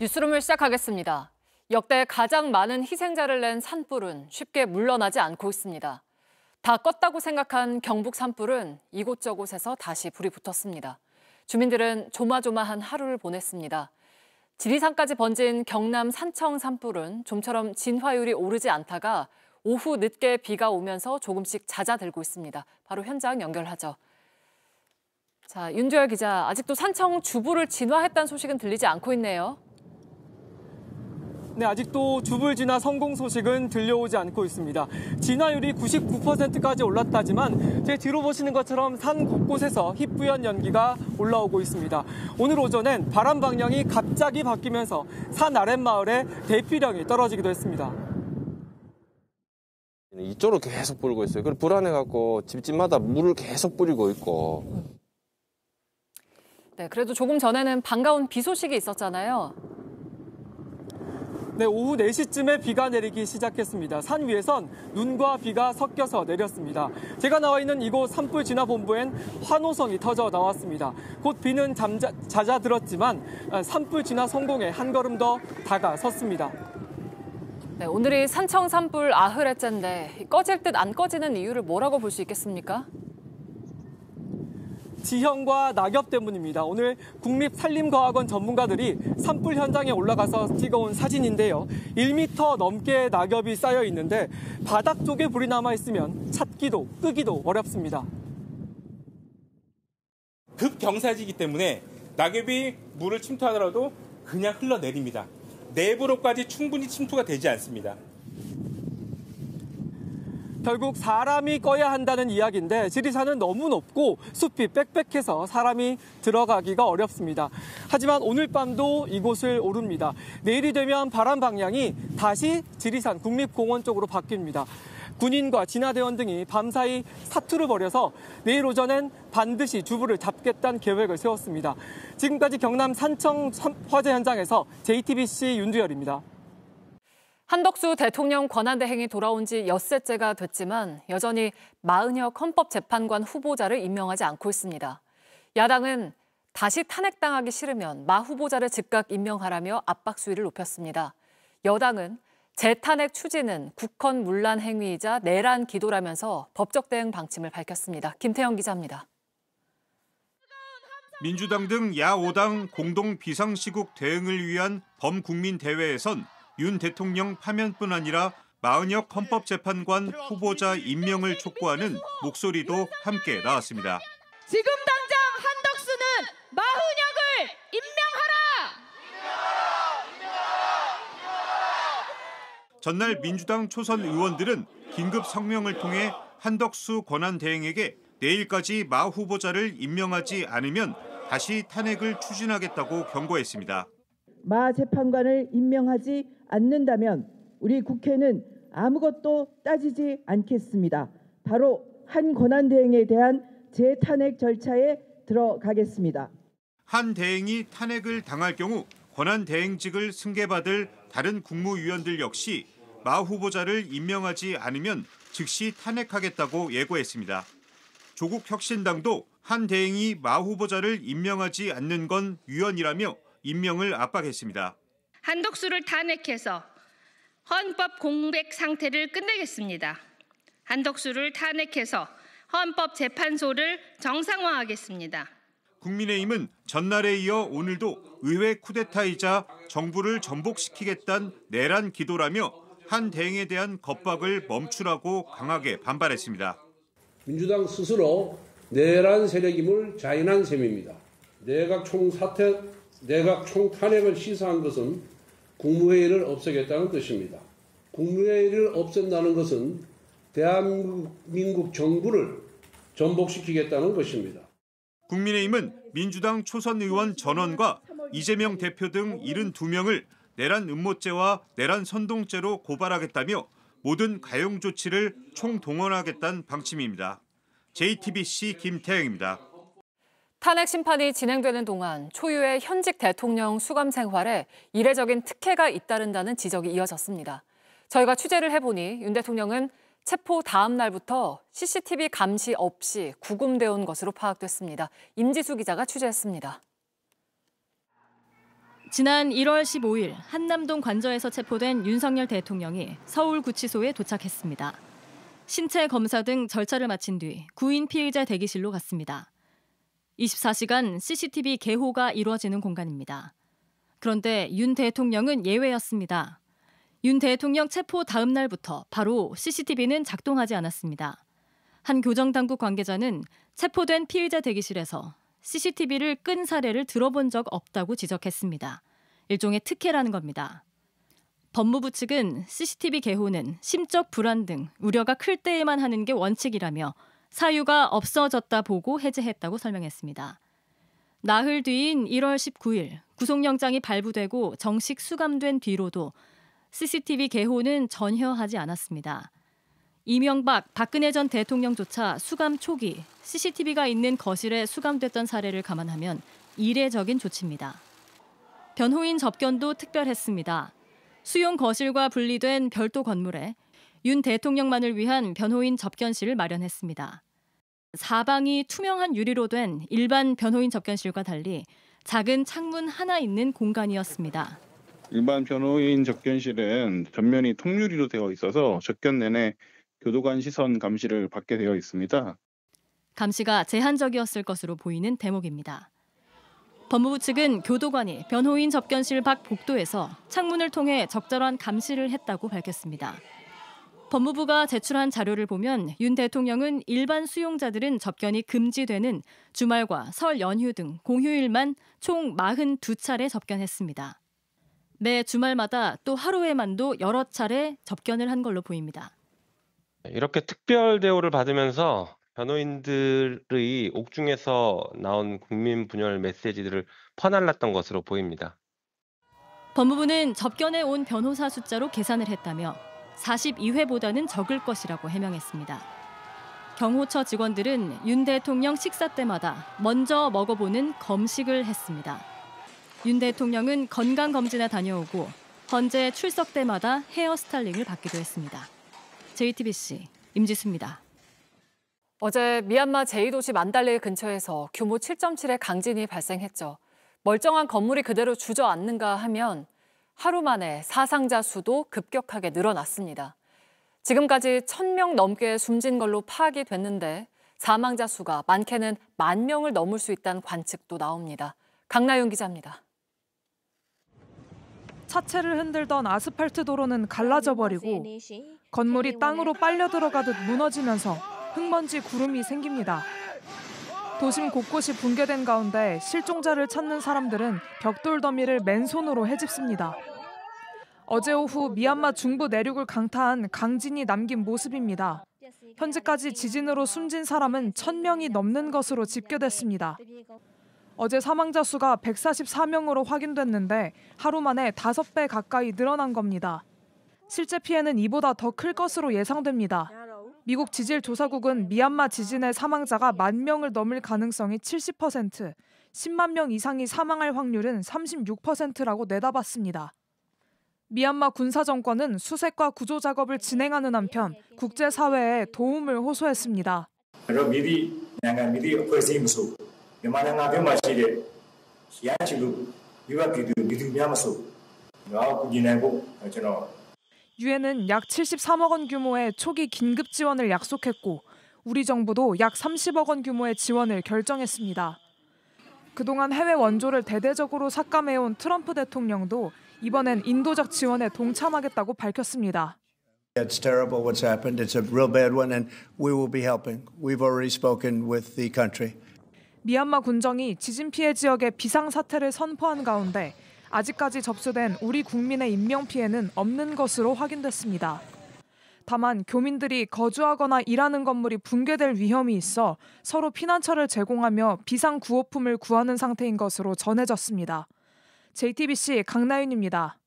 뉴스룸을 시작하겠습니다. 역대 가장 많은 희생자를 낸 산불은 쉽게 물러나지 않고 있습니다. 다 껐다고 생각한 경북 산불은 이곳저곳에서 다시 불이 붙었습니다. 주민들은 조마조마한 하루를 보냈습니다. 지리산까지 번진 경남 산청 산불은 좀처럼 진화율이 오르지 않다가 오후 늦게 비가 오면서 조금씩 잦아들고 있습니다. 바로 현장 연결하죠. 자, 윤두열 기자, 아직도 산청 주부를 진화했다는 소식은 들리지 않고 있네요. 네, 아직도 주불 진화 성공 소식은 들려오지 않고 있습니다. 진화율이 99%까지 올랐다지만 제 뒤로 보시는 것처럼 산 곳곳에서 희뿌연 연기가 올라오고 있습니다. 오늘 오전엔 바람 방향이 갑자기 바뀌면서 산 아랫마을에 대피령이 떨어지기도 했습니다. 이쪽으로 계속 불고 있어요. 그리고 불안해갖고 집집마다 물을 계속 뿌리고 있고. 네, 그래도 조금 전에는 반가운 비 소식이 있었잖아요. 네, 오후 4시쯤에 비가 내리기 시작했습니다. 산 위에선 눈과 비가 섞여서 내렸습니다. 제가 나와 있는 이곳 산불 진화 본부엔 환호성이 터져 나왔습니다. 곧 비는 잦아들었지만 산불 진화 성공에 한 걸음 더 다가섰습니다. 네, 오늘이 산청 산불 90회째인데 꺼질 듯 안 꺼지는 이유를 뭐라고 볼 수 있겠습니까? 지형과 낙엽 때문입니다. 오늘 국립산림과학원 전문가들이 산불 현장에 올라가서 찍어온 사진인데요. 1m 넘게 낙엽이 쌓여 있는데 바닥 쪽에 불이 남아 있으면 찾기도 끄기도 어렵습니다. 급경사지이기 때문에 낙엽이 물을 침투하더라도 그냥 흘러내립니다. 내부로까지 충분히 침투가 되지 않습니다. 결국 사람이 꺼야 한다는 이야기인데 지리산은 너무 높고 숲이 빽빽해서 사람이 들어가기가 어렵습니다. 하지만 오늘 밤도 이곳을 오릅니다. 내일이 되면 바람 방향이 다시 지리산 국립공원 쪽으로 바뀝니다. 군인과 진화대원 등이 밤사이 사투를 벌여서 내일 오전엔 반드시 주부를 잡겠다는 계획을 세웠습니다. 지금까지 경남 산청 화재 현장에서 JTBC 윤두열입니다. 한덕수 대통령 권한대행이 돌아온 지 엿새째가 됐지만 여전히 마은혁 헌법재판관 후보자를 임명하지 않고 있습니다. 야당은 다시 탄핵당하기 싫으면 마 후보자를 즉각 임명하라며 압박 수위를 높였습니다. 여당은 재탄핵 추진은 국헌 문란 행위이자 내란 기도라면서 법적 대응 방침을 밝혔습니다. 김태영 기자입니다. 민주당 등 야5당 공동 비상시국 대응을 위한 범국민대회에선 윤 대통령 파면뿐 아니라 마은혁 헌법재판관 후보자 임명을 촉구하는 목소리도 함께 나왔습니다. 지금 당장 한덕수는 마은혁을 임명하라! 전날 민주당 초선 의원들은 긴급 성명을 통해 한덕수 권한대행에게 내일까지 마 후보자를 임명하지 않으면 다시 탄핵을 추진하겠다고 경고했습니다. 마 재판관을 임명하지 않는다면 우리 국회는 아무것도 따지지 않겠습니다. 바로 한 권한대행에 대한 재탄핵 절차에 들어가겠습니다. 한 대행이 탄핵을 당할 경우 권한대행직을 승계받을 다른 국무위원들 역시 마 후보자를 임명하지 않으면 즉시 탄핵하겠다고 예고했습니다. 조국 혁신당도 한 대행이 마 후보자를 임명하지 않는 건 위헌이라며 임명을 압박했습니다. 한덕수를 탄핵해서 헌법 공백 상태를 끝내겠습니다. 한덕수를 탄핵해서 헌법재판소를 정상화하겠습니다. 국민의힘은 전날에 이어 오늘도 의회 쿠데타이자 정부를 전복시키겠다는 내란 기도라며 한 대행에 대한 겁박을 멈추라고 강하게 반발했습니다. 민주당 스스로 내란 세력임을 자인한 셈입니다. 내각 총탄핵을 시사한 것은 국무회의를 없애겠다는 뜻입니다. 국무회의를 없앤다는 것은 대한민국 정부를 전복시키겠다는 것입니다. 국민의힘은 민주당 초선 의원 전원과 이재명 대표 등 72명을 내란 음모죄와 내란 선동죄로 고발하겠다며 모든 가용 조치를 총동원하겠다는 방침입니다. JTBC 김태영입니다. 탄핵 심판이 진행되는 동안 초유의 현직 대통령 수감 생활에 이례적인 특혜가 잇따른다는 지적이 이어졌습니다. 저희가 취재를 해보니 윤 대통령은 체포 다음 날부터 CCTV 감시 없이 구금돼 온 것으로 파악됐습니다. 임지수 기자가 취재했습니다. 지난 1월 15일 한남동 관저에서 체포된 윤석열 대통령이 서울구치소에 도착했습니다. 신체 검사 등 절차를 마친 뒤 구인 피의자 대기실로 갔습니다. 24시간 CCTV 개호가 이루어지는 공간입니다. 그런데 윤 대통령은 예외였습니다. 윤 대통령 체포 다음 날부터 바로 CCTV는 작동하지 않았습니다. 한 교정당국 관계자는 체포된 피의자 대기실에서 CCTV를 끈 사례를 들어본 적 없다고 지적했습니다. 일종의 특혜라는 겁니다. 법무부 측은 CCTV 개호는 심적 불안 등 우려가 클 때에만 하는 게 원칙이라며 사유가 없어졌다 보고 해제했다고 설명했습니다. 나흘 뒤인 1월 19일 구속영장이 발부되고 정식 수감된 뒤로도 CCTV 개호는 전혀 하지 않았습니다. 이명박, 박근혜 전 대통령조차 수감 초기 CCTV가 있는 거실에 수감됐던 사례를 감안하면 이례적인 조치입니다. 변호인 접견도 특별했습니다. 수용 거실과 분리된 별도 건물에 윤 대통령만을 위한 변호인 접견실을 마련했습니다. 사방이 투명한 유리로 된 일반 변호인 접견실과 달리 작은 창문 하나 있는 공간이었습니다. 일반 변호인 접견실은 전면이 통유리로 되어 있어서 접견 내내 교도관 시선 감시를 받게 되어 있습니다. 감시가 제한적이었을 것으로 보이는 대목입니다. 법무부 측은 교도관이 변호인 접견실 밖 복도에서 창문을 통해 적절한 감시를 했다고 밝혔습니다. 법무부가 제출한 자료를 보면 윤 대통령은 일반 수용자들은 접견이 금지되는 주말과 설 연휴 등 공휴일만 총 42차례 접견했습니다. 매 주말마다 또 하루에만도 여러 차례 접견을 한 걸로 보입니다. 이렇게 특별 대우를 받으면서 변호인들의 옥중에서 나온 국민 분열 메시지들을 퍼날랐던 것으로 보입니다. 법무부는 접견에 온 변호사 숫자로 계산을 했다며 42회보다는 적을 것이라고 해명했습니다. 경호처 직원들은 윤 대통령 식사 때마다 먼저 먹어보는 검식을 했습니다. 윤 대통령은 건강검진에 다녀오고 헌재 출석 때마다 헤어 스타일링을 받기도 했습니다. JTBC 임지수입니다. 어제 미얀마 제2도시 만달레 근처에서 규모 7.7의 강진이 발생했죠. 멀쩡한 건물이 그대로 주저앉는가 하면 하루 만에 사상자 수도 급격하게 늘어났습니다. 지금까지 1,000명 넘게 숨진 걸로 파악이 됐는데 사망자 수가 많게는 10,000명을 넘을 수 있다는 관측도 나옵니다. 강나윤 기자입니다. 차체를 흔들던 아스팔트 도로는 갈라져 버리고 건물이 땅으로 빨려 들어가듯 무너지면서 흙먼지 구름이 생깁니다. 도심 곳곳이 붕괴된 가운데 실종자를 찾는 사람들은 벽돌 더미를 맨손으로 헤집습니다. 어제 오후 미얀마 중부 내륙을 강타한 강진이 남긴 모습입니다. 현재까지 지진으로 숨진 사람은 1,000명이 넘는 것으로 집계됐습니다. 어제 사망자 수가 144명으로 확인됐는데 하루 만에 5배 가까이 늘어난 겁니다. 실제 피해는 이보다 더 클 것으로 예상됩니다. 미국 지질조사국은 미얀마 지진의 사망자가 10,000명을 넘을 가능성이 70%, 10만 명 이상이 사망할 확률은 36%라고 내다봤습니다. 미얀마 군사정권은 수색과 구조 작업을 진행하는 한편 국제사회에 도움을 호소했습니다. 유엔은 약 73억 원 규모의 초기 긴급 지원을 약속했고 우리 정부도 약 30억 원 규모의 지원을 결정했습니다. 그동안 해외 원조를 대대적으로 삭감해온 트럼프 대통령도 이번엔 인도적 지원에 동참하겠다고 밝혔습니다. It's terrible what's happened. It's a real bad one and we will be helping. We've already spoken with the country. 미얀마 군정이 지진 피해 지역에 비상사태를 선포한 가운데 아직까지 접수된 우리 국민의 인명피해는 없는 것으로 확인됐습니다. 다만 교민들이 거주하거나 일하는 건물이 붕괴될 위험이 있어 서로 피난처를 제공하며 비상구호품을 구하는 상태인 것으로 전해졌습니다. JTBC 강나윤입니다.